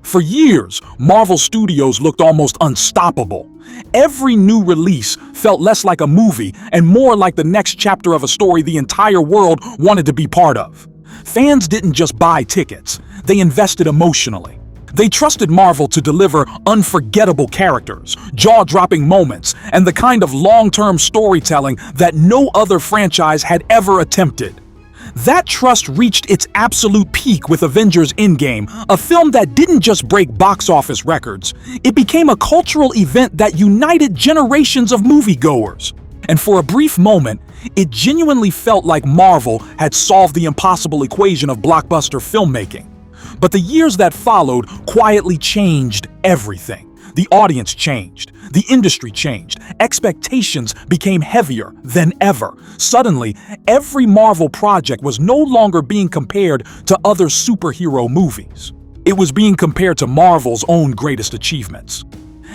For years, Marvel Studios looked almost unstoppable. Every new release felt less like a movie and more like the next chapter of a story the entire world wanted to be part of. Fans didn't just buy tickets, they invested emotionally. They trusted Marvel to deliver unforgettable characters, jaw-dropping moments, and the kind of long-term storytelling that no other franchise had ever attempted. That trust reached its absolute peak with Avengers Endgame, a film that didn't just break box office records. It became a cultural event that united generations of moviegoers. And for a brief moment, it genuinely felt like Marvel had solved the impossible equation of blockbuster filmmaking. But the years that followed quietly changed everything. The audience changed, the industry changed, expectations became heavier than ever. Suddenly, every Marvel project was no longer being compared to other superhero movies. It was being compared to Marvel's own greatest achievements.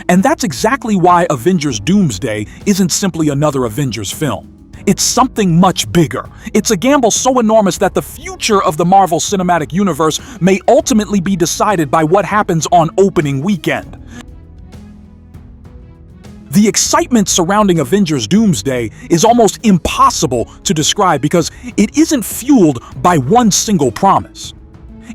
And that's exactly why Avengers Doomsday isn't simply another Avengers film. It's something much bigger. It's a gamble so enormous that the future of the Marvel Cinematic Universe may ultimately be decided by what happens on opening weekend. The excitement surrounding Avengers Doomsday is almost impossible to describe because it isn't fueled by one single promise.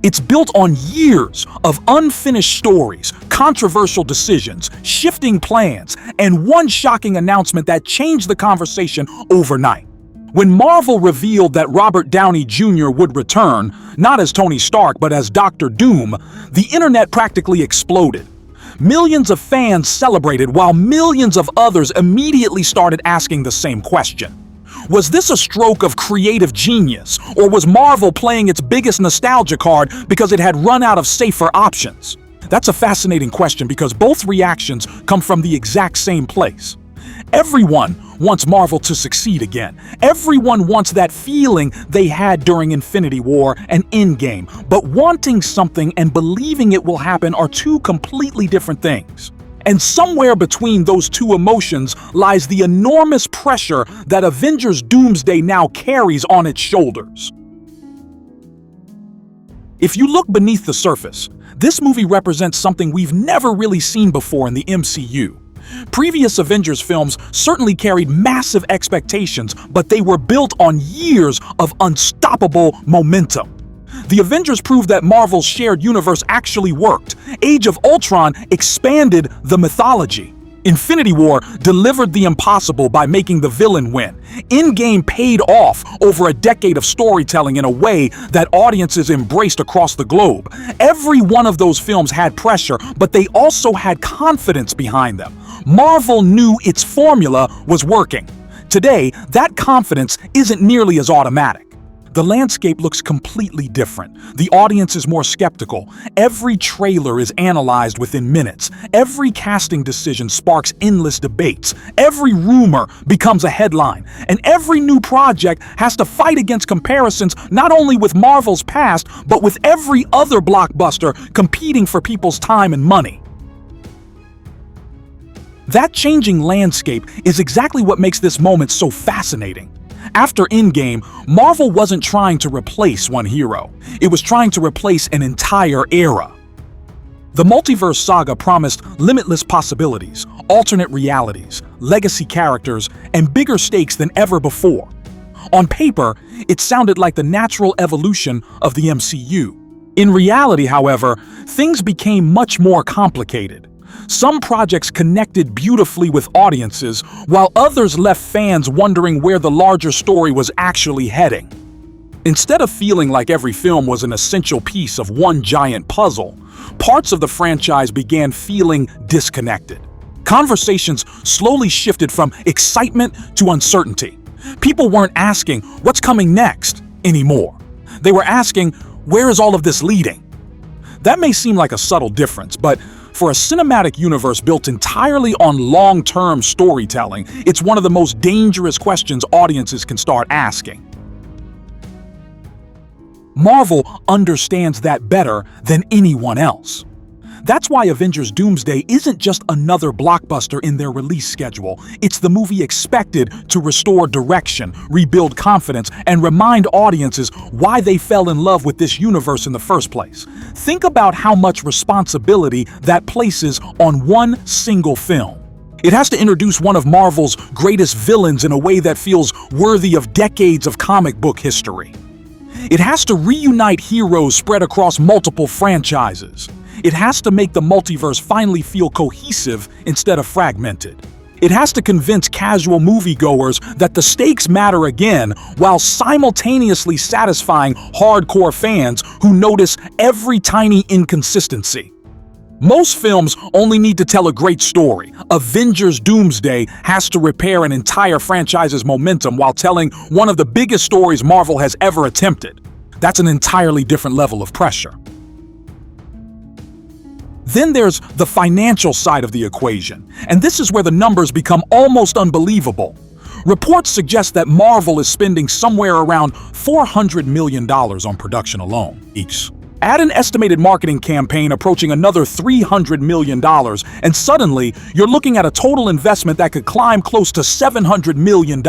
It's built on years of unfinished stories, controversial decisions, shifting plans, and one shocking announcement that changed the conversation overnight. When Marvel revealed that Robert Downey Jr. would return, not as Tony Stark but as Dr. Doom, the internet practically exploded. Millions of fans celebrated while millions of others immediately started asking the same question. Was this a stroke of creative genius, or was Marvel playing its biggest nostalgia card because it had run out of safer options? That's a fascinating question because both reactions come from the exact same place. Everyone wants Marvel to succeed again. Everyone wants that feeling they had during Infinity War and Endgame, but wanting something and believing it will happen are two completely different things. And somewhere between those two emotions lies the enormous pressure that Avengers Doomsday now carries on its shoulders. If you look beneath the surface, this movie represents something we've never really seen before in the MCU. Previous Avengers films certainly carried massive expectations, but they were built on years of unstoppable momentum. The Avengers proved that Marvel's shared universe actually worked. Age of Ultron expanded the mythology. Infinity War delivered the impossible by making the villain win. Endgame paid off over a decade of storytelling in a way that audiences embraced across the globe. Every one of those films had pressure, but they also had confidence behind them. Marvel knew its formula was working. Today, that confidence isn't nearly as automatic. The landscape looks completely different. The audience is more skeptical. Every trailer is analyzed within minutes. Every casting decision sparks endless debates. Every rumor becomes a headline. And every new project has to fight against comparisons not only with Marvel's past, but with every other blockbuster competing for people's time and money. That changing landscape is exactly what makes this moment so fascinating. After Endgame, Marvel wasn't trying to replace one hero. It was trying to replace an entire era. The multiverse saga promised limitless possibilities, alternate realities, legacy characters, and bigger stakes than ever before. On paper, it sounded like the natural evolution of the MCU. In reality, however, things became much more complicated. Some projects connected beautifully with audiences, while others left fans wondering where the larger story was actually heading. Instead of feeling like every film was an essential piece of one giant puzzle, parts of the franchise began feeling disconnected. Conversations slowly shifted from excitement to uncertainty. People weren't asking, "What's coming next?" anymore. They were asking, "Where is all of this leading?" That may seem like a subtle difference, but for a cinematic universe built entirely on long-term storytelling, it's one of the most dangerous questions audiences can start asking. Marvel understands that better than anyone else. That's why Avengers Doomsday isn't just another blockbuster in their release schedule. It's the movie expected to restore direction, rebuild confidence, and remind audiences why they fell in love with this universe in the first place. Think about how much responsibility that places on one single film. It has to introduce one of Marvel's greatest villains in a way that feels worthy of decades of comic book history. It has to reunite heroes spread across multiple franchises. It has to make the multiverse finally feel cohesive instead of fragmented. It has to convince casual moviegoers that the stakes matter again, while simultaneously satisfying hardcore fans who notice every tiny inconsistency. Most films only need to tell a great story. Avengers Doomsday has to repair an entire franchise's momentum while telling one of the biggest stories Marvel has ever attempted. That's an entirely different level of pressure. Then there's the financial side of the equation, and this is where the numbers become almost unbelievable. Reports suggest that Marvel is spending somewhere around $400 million on production alone each. Add an estimated marketing campaign approaching another $300 million, and suddenly you're looking at a total investment that could climb close to $700 million.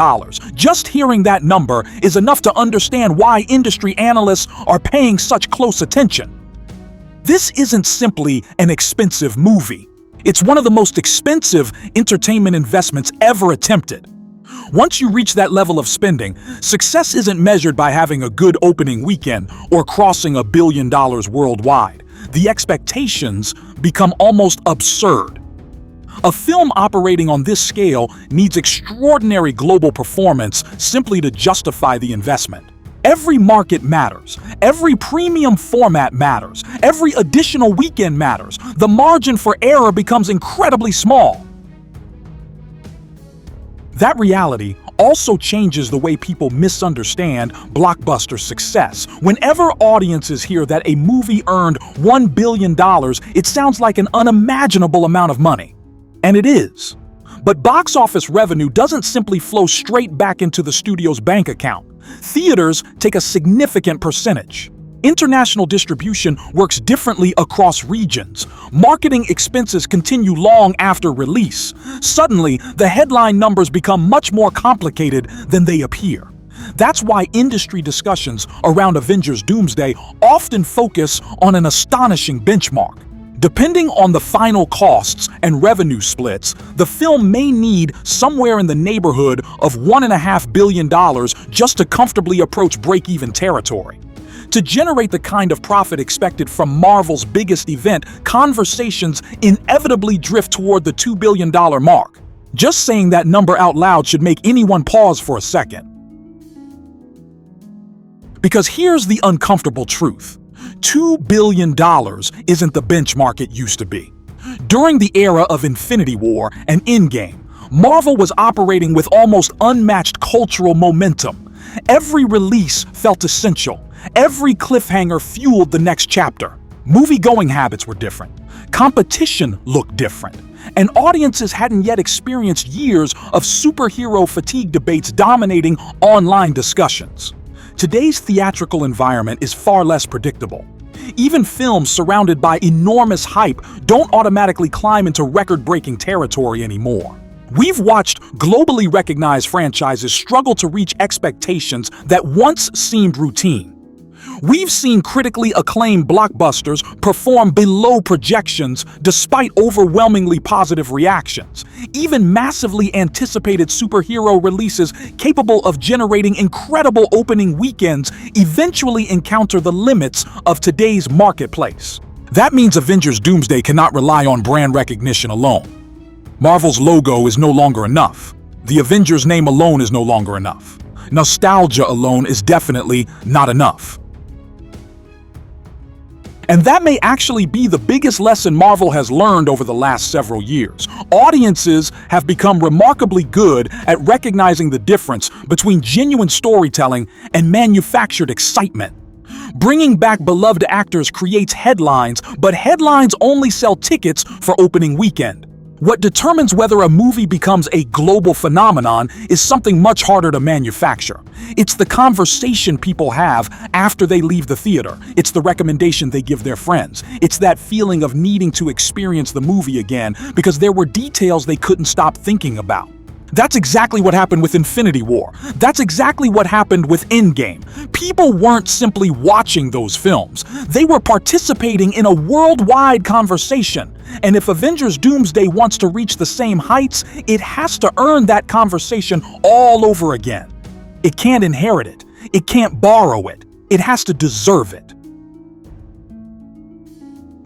Just hearing that number is enough to understand why industry analysts are paying such close attention. This isn't simply an expensive movie. It's one of the most expensive entertainment investments ever attempted. Once you reach that level of spending, success isn't measured by having a good opening weekend or crossing $1 billion worldwide. The expectations become almost absurd. A film operating on this scale needs extraordinary global performance simply to justify the investment. Every market matters. Every premium format matters. Every additional weekend matters. The margin for error becomes incredibly small. That reality also changes the way people misunderstand blockbuster success. Whenever audiences hear that a movie earned $1 billion, it sounds like an unimaginable amount of money. And it is. But box office revenue doesn't simply flow straight back into the studio's bank account. Theaters take a significant percentage. International distribution works differently across regions. Marketing expenses continue long after release. Suddenly, the headline numbers become much more complicated than they appear. That's why industry discussions around Avengers Doomsday often focus on an astonishing benchmark. Depending on the final costs and revenue splits, the film may need somewhere in the neighborhood of $1.5 billion just to comfortably approach break-even territory. To generate the kind of profit expected from Marvel's biggest event, conversations inevitably drift toward the $2 billion mark. Just saying that number out loud should make anyone pause for a second. Because here's the uncomfortable truth. $2 billion isn't the benchmark it used to be. During the era of Infinity War and Endgame, Marvel was operating with almost unmatched cultural momentum. Every release felt essential. Every cliffhanger fueled the next chapter. Movie-going habits were different. Competition looked different. And audiences hadn't yet experienced years of superhero fatigue debates dominating online discussions. Today's theatrical environment is far less predictable. Even films surrounded by enormous hype don't automatically climb into record-breaking territory anymore. We've watched globally recognized franchises struggle to reach expectations that once seemed routine. We've seen critically acclaimed blockbusters perform below projections despite overwhelmingly positive reactions. Even massively anticipated superhero releases capable of generating incredible opening weekends eventually encounter the limits of today's marketplace. That means Avengers Doomsday cannot rely on brand recognition alone. Marvel's logo is no longer enough. The Avengers name alone is no longer enough. Nostalgia alone is definitely not enough. And that may actually be the biggest lesson Marvel has learned over the last several years. Audiences have become remarkably good at recognizing the difference between genuine storytelling and manufactured excitement. Bringing back beloved actors creates headlines, but headlines only sell tickets for opening weekend. What determines whether a movie becomes a global phenomenon is something much harder to manufacture. It's the conversation people have after they leave the theater. It's the recommendation they give their friends. It's that feeling of needing to experience the movie again because there were details they couldn't stop thinking about. That's exactly what happened with Infinity War. That's exactly what happened with Endgame. People weren't simply watching those films. They were participating in a worldwide conversation. And if Avengers Doomsday wants to reach the same heights, it has to earn that conversation all over again. It can't inherit it. It can't borrow it. It has to deserve it.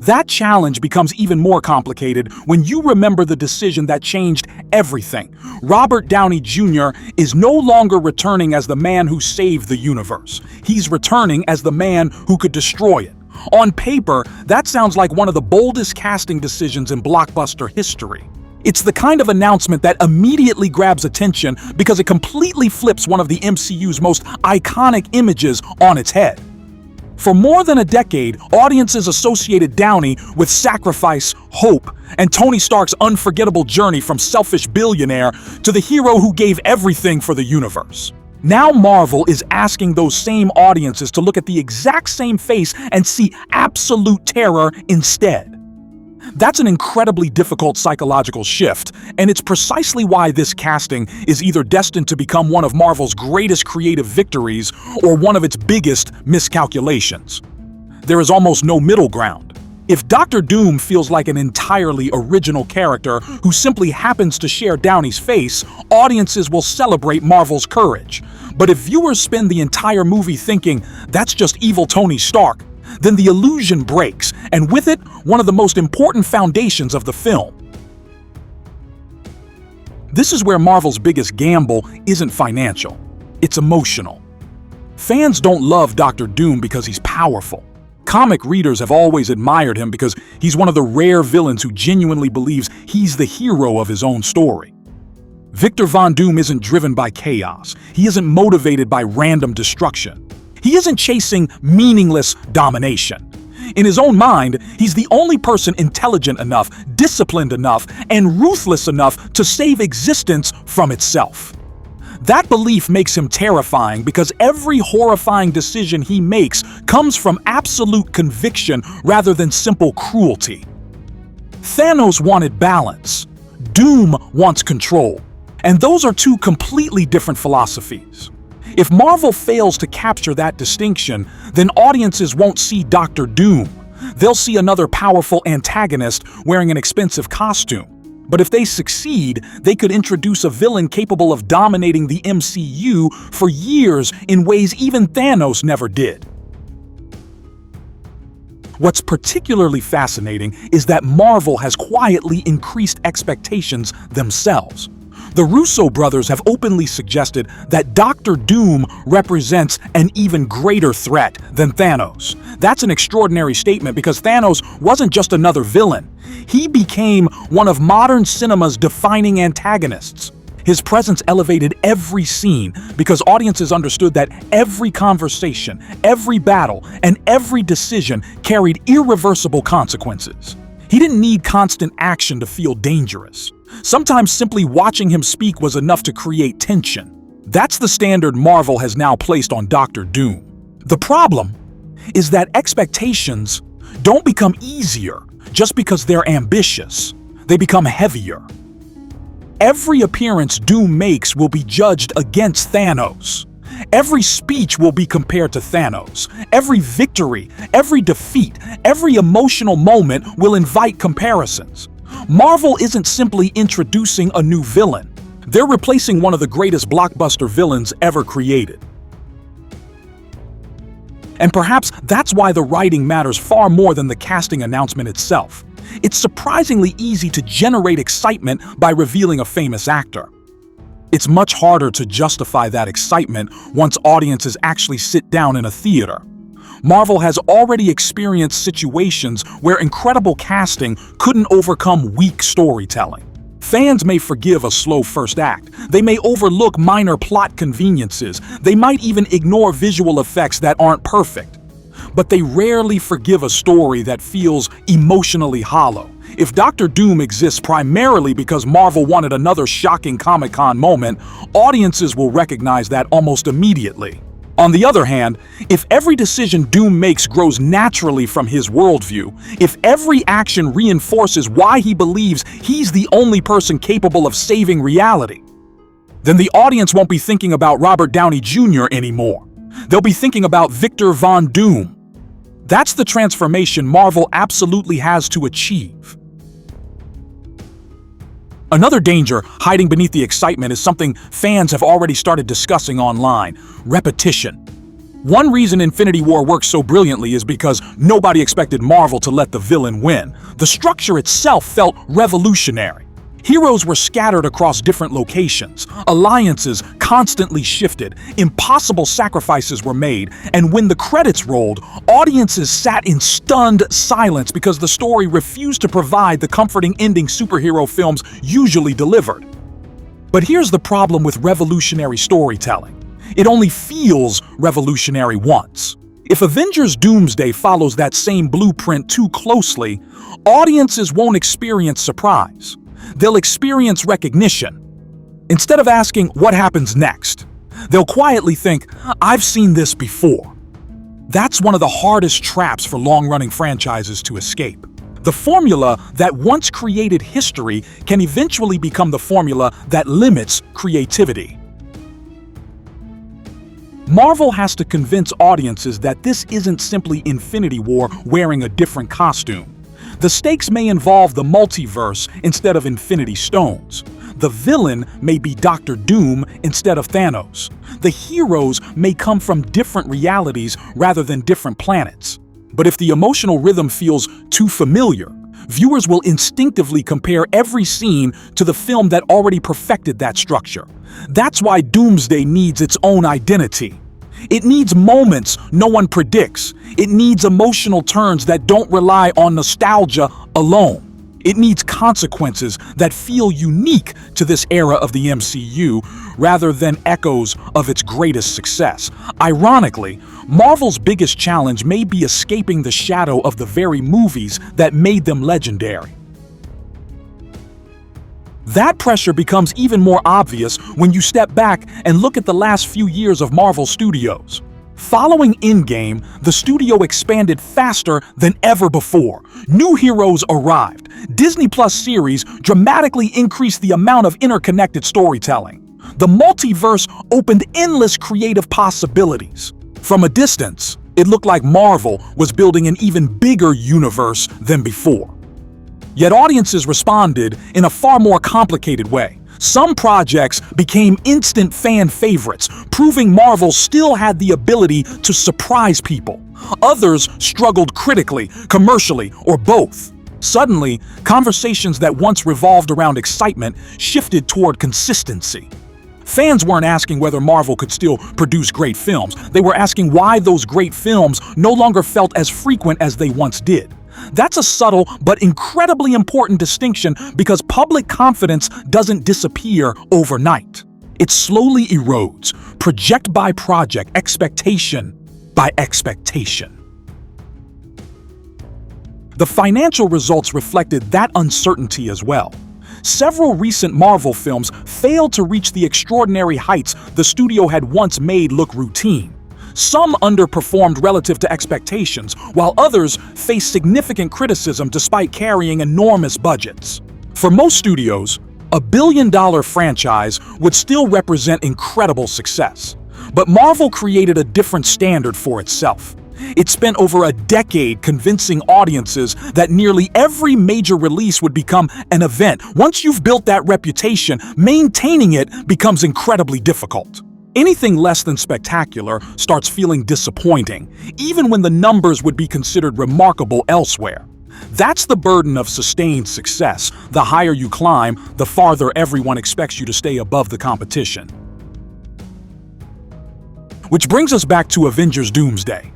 That challenge becomes even more complicated when you remember the decision that changed everything. Robert Downey Jr. is no longer returning as the man who saved the universe. He's returning as the man who could destroy it. On paper, that sounds like one of the boldest casting decisions in blockbuster history. It's the kind of announcement that immediately grabs attention because it completely flips one of the MCU's most iconic images on its head. For more than a decade, audiences associated Downey with sacrifice, hope, and Tony Stark's unforgettable journey from selfish billionaire to the hero who gave everything for the universe. Now Marvel is asking those same audiences to look at the exact same face and see absolute terror instead. That's an incredibly difficult psychological shift, and it's precisely why this casting is either destined to become one of Marvel's greatest creative victories or one of its biggest miscalculations. There is almost no middle ground. If Doctor Doom feels like an entirely original character who simply happens to share Downey's face, audiences will celebrate Marvel's courage. But if viewers spend the entire movie thinking, that's just evil Tony Stark, then the illusion breaks, and with it, one of the most important foundations of the film. This is where Marvel's biggest gamble isn't financial, it's emotional. Fans don't love Doctor Doom because he's powerful. Comic readers have always admired him because he's one of the rare villains who genuinely believes he's the hero of his own story. Victor Von Doom isn't driven by chaos. He isn't motivated by random destruction. He isn't chasing meaningless domination. In his own mind, he's the only person intelligent enough, disciplined enough, and ruthless enough to save existence from itself. That belief makes him terrifying because every horrifying decision he makes comes from absolute conviction rather than simple cruelty. Thanos wanted balance. Doom wants control. And those are two completely different philosophies. If Marvel fails to capture that distinction, then audiences won't see Doctor Doom. They'll see another powerful antagonist wearing an expensive costume. But if they succeed, they could introduce a villain capable of dominating the MCU for years in ways even Thanos never did. What's particularly fascinating is that Marvel has quietly increased expectations themselves. The Russo brothers have openly suggested that Doctor Doom represents an even greater threat than Thanos. That's an extraordinary statement because Thanos wasn't just another villain. He became one of modern cinema's defining antagonists. His presence elevated every scene because audiences understood that every conversation, every battle, and every decision carried irreversible consequences. He didn't need constant action to feel dangerous. Sometimes simply watching him speak was enough to create tension. That's the standard Marvel has now placed on Doctor Doom. The problem is that expectations don't become easier just because they're ambitious. They become heavier. Every appearance Doom makes will be judged against Thanos. Every speech will be compared to Thanos. Every victory, every defeat, every emotional moment will invite comparisons. Marvel isn't simply introducing a new villain. They're replacing one of the greatest blockbuster villains ever created. And perhaps that's why the writing matters far more than the casting announcement itself. It's surprisingly easy to generate excitement by revealing a famous actor. It's much harder to justify that excitement once audiences actually sit down in a theater. Marvel has already experienced situations where incredible casting couldn't overcome weak storytelling. Fans may forgive a slow first act. They may overlook minor plot conveniences. They might even ignore visual effects that aren't perfect. But they rarely forgive a story that feels emotionally hollow. If Doctor Doom exists primarily because Marvel wanted another shocking Comic-Con moment, audiences will recognize that almost immediately. On the other hand, if every decision Doom makes grows naturally from his worldview, if every action reinforces why he believes he's the only person capable of saving reality, then the audience won't be thinking about Robert Downey Jr. anymore. They'll be thinking about Victor Von Doom. That's the transformation Marvel absolutely has to achieve. Another danger hiding beneath the excitement is something fans have already started discussing online: repetition. One reason Infinity War works so brilliantly is because nobody expected Marvel to let the villain win. The structure itself felt revolutionary. Heroes were scattered across different locations, alliances constantly shifted, impossible sacrifices were made, and when the credits rolled, audiences sat in stunned silence because the story refused to provide the comforting ending superhero films usually delivered. But here's the problem with revolutionary storytelling: it only feels revolutionary once. If Avengers Doomsday follows that same blueprint too closely, audiences won't experience surprise. They'll experience recognition. Instead of asking, what happens next? They'll quietly think, I've seen this before. That's one of the hardest traps for long-running franchises to escape. The formula that once created history can eventually become the formula that limits creativity. Marvel has to convince audiences that this isn't simply Infinity War wearing a different costume. The stakes may involve the multiverse instead of Infinity Stones. The villain may be Doctor Doom instead of Thanos. The heroes may come from different realities rather than different planets. But if the emotional rhythm feels too familiar, viewers will instinctively compare every scene to the film that already perfected that structure. That's why Doomsday needs its own identity. It needs moments no one predicts. It needs emotional turns that don't rely on nostalgia alone. It needs consequences that feel unique to this era of the MCU rather than echoes of its greatest success. Ironically, Marvel's biggest challenge may be escaping the shadow of the very movies that made them legendary. That pressure becomes even more obvious when you step back and look at the last few years of Marvel Studios. Following Endgame, the studio expanded faster than ever before. New heroes arrived. Disney Plus series dramatically increased the amount of interconnected storytelling. The multiverse opened endless creative possibilities. From a distance, it looked like Marvel was building an even bigger universe than before. Yet audiences responded in a far more complicated way. Some projects became instant fan favorites, proving Marvel still had the ability to surprise people. Others struggled critically, commercially, or both. Suddenly, conversations that once revolved around excitement shifted toward consistency. Fans weren't asking whether Marvel could still produce great films. They were asking why those great films no longer felt as frequent as they once did. That's a subtle but incredibly important distinction because public confidence doesn't disappear overnight. It slowly erodes, project by project, expectation by expectation. The financial results reflected that uncertainty as well. Several recent Marvel films failed to reach the extraordinary heights the studio had once made look routine. Some underperformed relative to expectations, while others faced significant criticism despite carrying enormous budgets. For most studios, a billion-dollar franchise would still represent incredible success. But Marvel created a different standard for itself. It spent over a decade convincing audiences that nearly every major release would become an event. Once you've built that reputation, maintaining it becomes incredibly difficult. Anything less than spectacular starts feeling disappointing, even when the numbers would be considered remarkable elsewhere. That's the burden of sustained success. The higher you climb, the farther everyone expects you to stay above the competition. Which brings us back to Avengers Doomsday.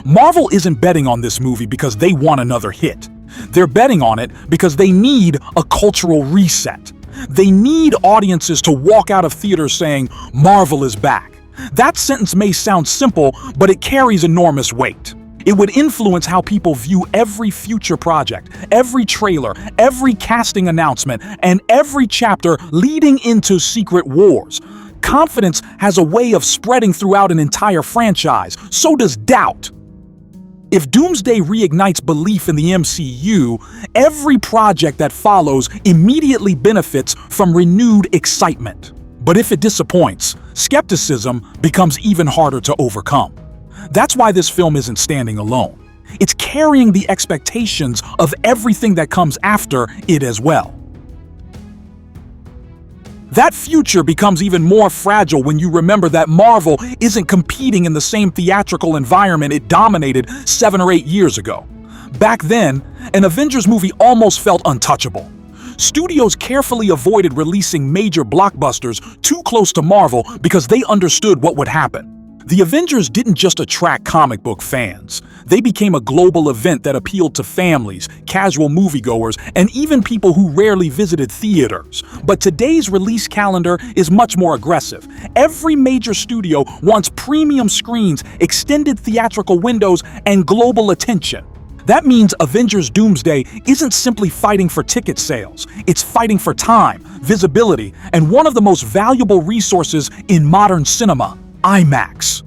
Marvel isn't betting on this movie because they want another hit. They're betting on it because they need a cultural reset. They need audiences to walk out of theaters saying, Marvel is back. That sentence may sound simple, but it carries enormous weight. It would influence how people view every future project, every trailer, every casting announcement, and every chapter leading into Secret Wars. Confidence has a way of spreading throughout an entire franchise, so does doubt. If Doomsday reignites belief in the MCU, every project that follows immediately benefits from renewed excitement. But if it disappoints, skepticism becomes even harder to overcome. That's why this film isn't standing alone. It's carrying the expectations of everything that comes after it as well. That future becomes even more fragile when you remember that Marvel isn't competing in the same theatrical environment it dominated 7 or 8 years ago. Back then, an Avengers movie almost felt untouchable. Studios carefully avoided releasing major blockbusters too close to Marvel because they understood what would happen. The Avengers didn't just attract comic book fans. They became a global event that appealed to families, casual moviegoers, and even people who rarely visited theaters. But today's release calendar is much more aggressive. Every major studio wants premium screens, extended theatrical windows, and global attention. That means Avengers Doomsday isn't simply fighting for ticket sales. It's fighting for time, visibility, and one of the most valuable resources in modern cinema: IMAX.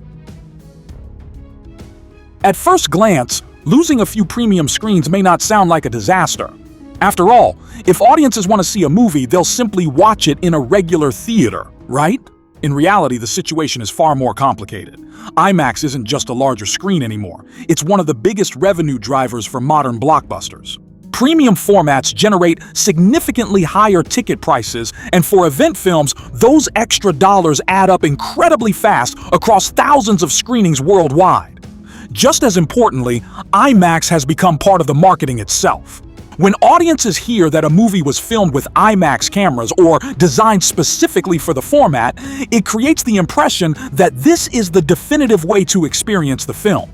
At first glance, losing a few premium screens may not sound like a disaster. After all, if audiences want to see a movie, they'll simply watch it in a regular theater, right? In reality, the situation is far more complicated. IMAX isn't just a larger screen anymore. It's one of the biggest revenue drivers for modern blockbusters. Premium formats generate significantly higher ticket prices, and for event films, those extra dollars add up incredibly fast across thousands of screenings worldwide. Just as importantly, IMAX has become part of the marketing itself. When audiences hear that a movie was filmed with IMAX cameras or designed specifically for the format, it creates the impression that this is the definitive way to experience the film.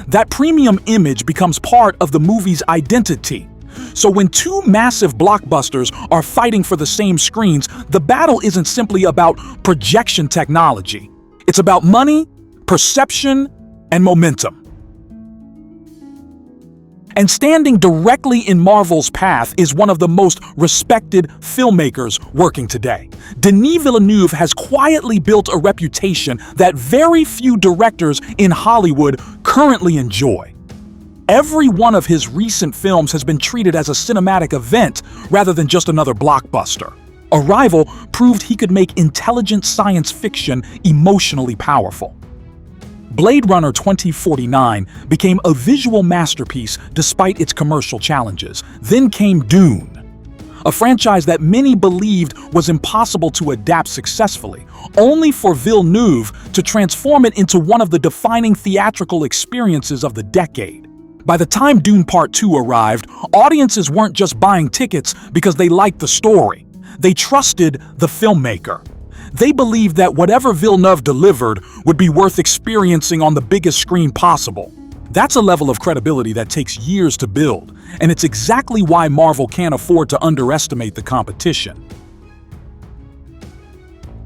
That premium image becomes part of the movie's identity. So when two massive blockbusters are fighting for the same screens, the battle isn't simply about projection technology. It's about money, perception, and momentum. And standing directly in Marvel's path is one of the most respected filmmakers working today. Denis Villeneuve has quietly built a reputation that very few directors in Hollywood currently enjoy. Every one of his recent films has been treated as a cinematic event rather than just another blockbuster. Arrival proved he could make intelligent science fiction emotionally powerful. Blade Runner 2049 became a visual masterpiece despite its commercial challenges. Then came Dune, a franchise that many believed was impossible to adapt successfully, only for Villeneuve to transform it into one of the defining theatrical experiences of the decade. By the time Dune Part 2 arrived, audiences weren't just buying tickets because they liked the story. They trusted the filmmaker. They believed that whatever Villeneuve delivered would be worth experiencing on the biggest screen possible. That's a level of credibility that takes years to build, and it's exactly why Marvel can't afford to underestimate the competition.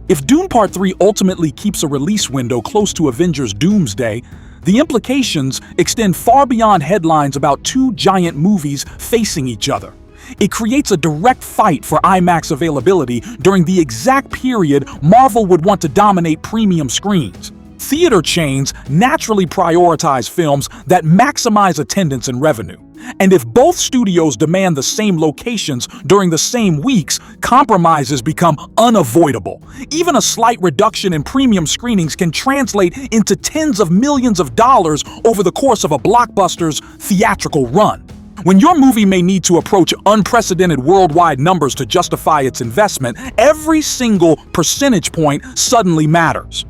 If Dune Part 3 ultimately keeps a release window close to Avengers Doomsday, the implications extend far beyond headlines about two giant movies facing each other. It creates a direct fight for IMAX availability during the exact period Marvel would want to dominate premium screens. Theater chains naturally prioritize films that maximize attendance and revenue. And if both studios demand the same locations during the same weeks, compromises become unavoidable. Even a slight reduction in premium screenings can translate into tens of millions of dollars over the course of a blockbuster's theatrical run. When your movie may need to approach unprecedented worldwide numbers to justify its investment, every single percentage point suddenly matters.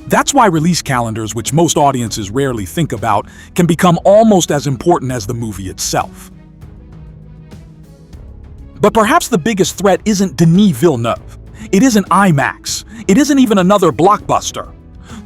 That's why release calendars, which most audiences rarely think about, can become almost as important as the movie itself. But perhaps the biggest threat isn't Denis Villeneuve. It isn't IMAX. It isn't even another blockbuster.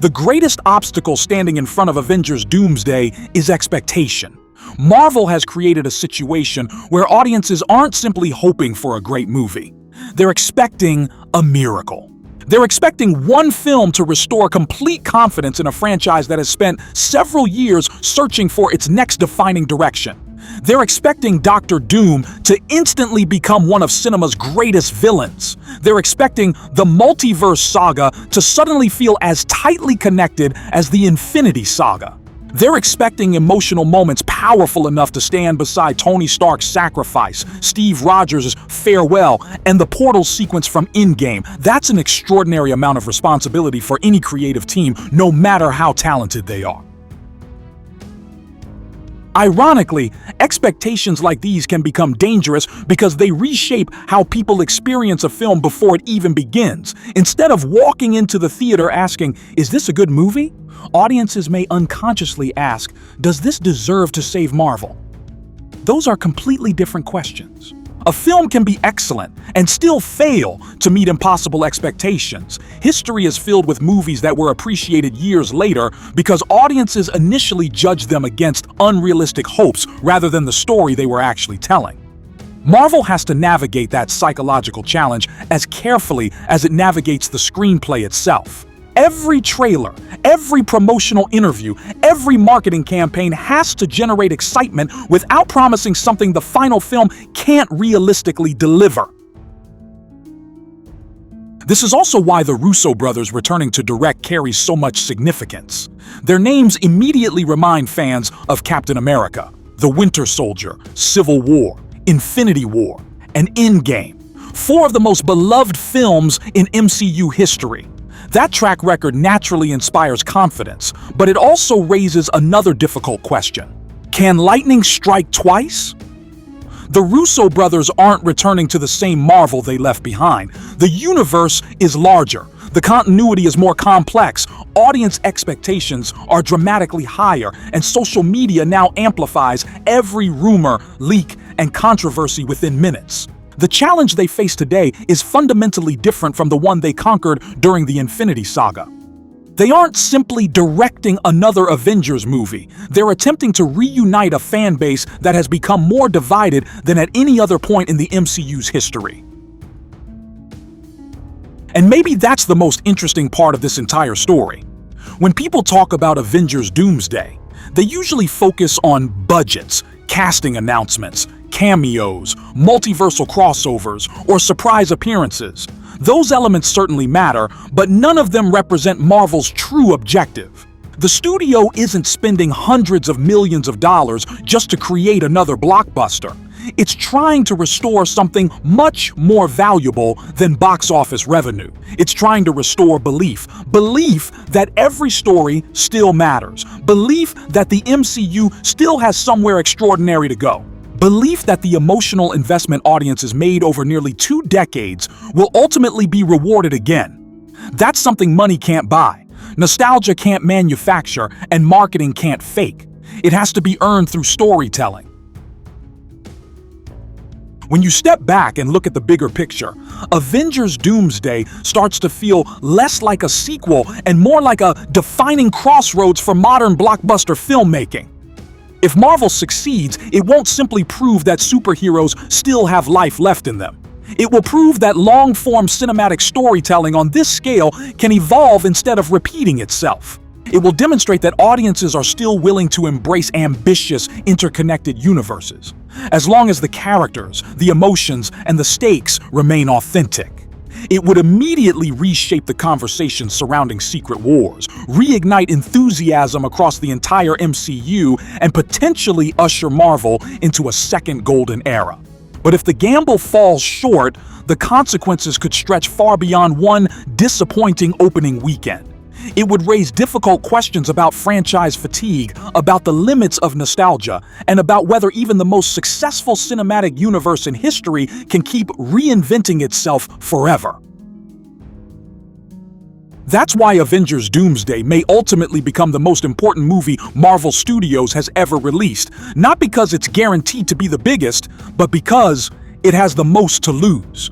The greatest obstacle standing in front of Avengers Doomsday is expectation. Marvel has created a situation where audiences aren't simply hoping for a great movie. They're expecting a miracle. They're expecting one film to restore complete confidence in a franchise that has spent several years searching for its next defining direction. They're expecting Dr. Doom to instantly become one of cinema's greatest villains. They're expecting the multiverse saga to suddenly feel as tightly connected as the Infinity Saga. They're expecting emotional moments powerful enough to stand beside Tony Stark's sacrifice, Steve Rogers' farewell, and the portal sequence from Endgame. That's an extraordinary amount of responsibility for any creative team, no matter how talented they are. Ironically, expectations like these can become dangerous because they reshape how people experience a film before it even begins. Instead of walking into the theater asking, "Is this a good movie?" audiences may unconsciously ask, "Does this deserve to save Marvel?" Those are completely different questions. A film can be excellent and still fail to meet impossible expectations. History is filled with movies that were appreciated years later because audiences initially judged them against unrealistic hopes rather than the story they were actually telling. Marvel has to navigate that psychological challenge as carefully as it navigates the screenplay itself. Every trailer, every promotional interview, every marketing campaign has to generate excitement without promising something the final film can't realistically deliver. This is also why the Russo brothers returning to direct carries so much significance. Their names immediately remind fans of Captain America, The Winter Soldier, Civil War, Infinity War, and Endgame, four of the most beloved films in MCU history. That track record naturally inspires confidence, but it also raises another difficult question. Can lightning strike twice? The Russo brothers aren't returning to the same Marvel they left behind. The universe is larger. The continuity is more complex. Audience expectations are dramatically higher, and social media now amplifies every rumor, leak, and controversy within minutes. The challenge they face today is fundamentally different from the one they conquered during the Infinity Saga. They aren't simply directing another Avengers movie. They're attempting to reunite a fan base that has become more divided than at any other point in the MCU's history. And maybe that's the most interesting part of this entire story. When people talk about Avengers Doomsday, they usually focus on budgets, casting announcements, cameos, multiversal crossovers, or surprise appearances. Those elements certainly matter, but none of them represent Marvel's true objective. The studio isn't spending hundreds of millions of dollars just to create another blockbuster. It's trying to restore something much more valuable than box office revenue. It's trying to restore belief. Belief that every story still matters. Belief that the MCU still has somewhere extraordinary to go. Belief that the emotional investment audiences made over nearly 2 decades will ultimately be rewarded again. That's something money can't buy, nostalgia can't manufacture, and marketing can't fake. It has to be earned through storytelling. When you step back and look at the bigger picture, Avengers Doomsday starts to feel less like a sequel and more like a defining crossroads for modern blockbuster filmmaking. If Marvel succeeds, it won't simply prove that superheroes still have life left in them. It will prove that long-form cinematic storytelling on this scale can evolve instead of repeating itself. It will demonstrate that audiences are still willing to embrace ambitious, interconnected universes, as long as the characters, the emotions, and the stakes remain authentic. It would immediately reshape the conversation surrounding Secret Wars, reignite enthusiasm across the entire MCU, and potentially usher Marvel into a second golden era. But if the gamble falls short, the consequences could stretch far beyond one disappointing opening weekend. It would raise difficult questions about franchise fatigue, about the limits of nostalgia, and about whether even the most successful cinematic universe in history can keep reinventing itself forever. That's why Avengers Doomsday may ultimately become the most important movie Marvel Studios has ever released, not because it's guaranteed to be the biggest, but because it has the most to lose.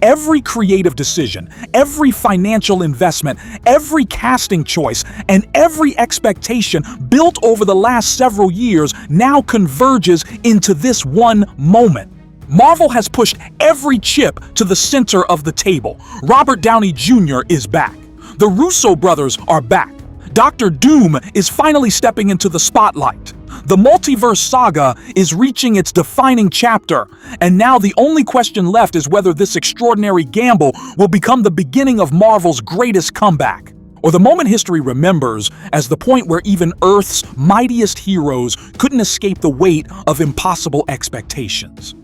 Every creative decision, every financial investment, every casting choice, and every expectation built over the last several years now converges into this one moment. Marvel has pushed every chip to the center of the table. Robert Downey Jr. is back. The Russo brothers are back. Dr. Doom is finally stepping into the spotlight. The multiverse saga is reaching its defining chapter, and now the only question left is whether this extraordinary gamble will become the beginning of Marvel's greatest comeback, or the moment history remembers as the point where even Earth's mightiest heroes couldn't escape the weight of impossible expectations.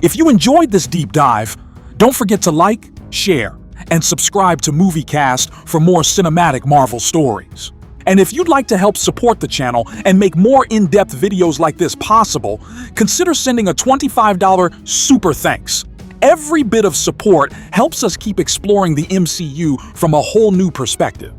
If you enjoyed this deep dive, don't forget to like, share, and subscribe to MovieCast for more cinematic Marvel stories. And if you'd like to help support the channel and make more in-depth videos like this possible, consider sending a $25 super thanks. Every bit of support helps us keep exploring the MCU from a whole new perspective.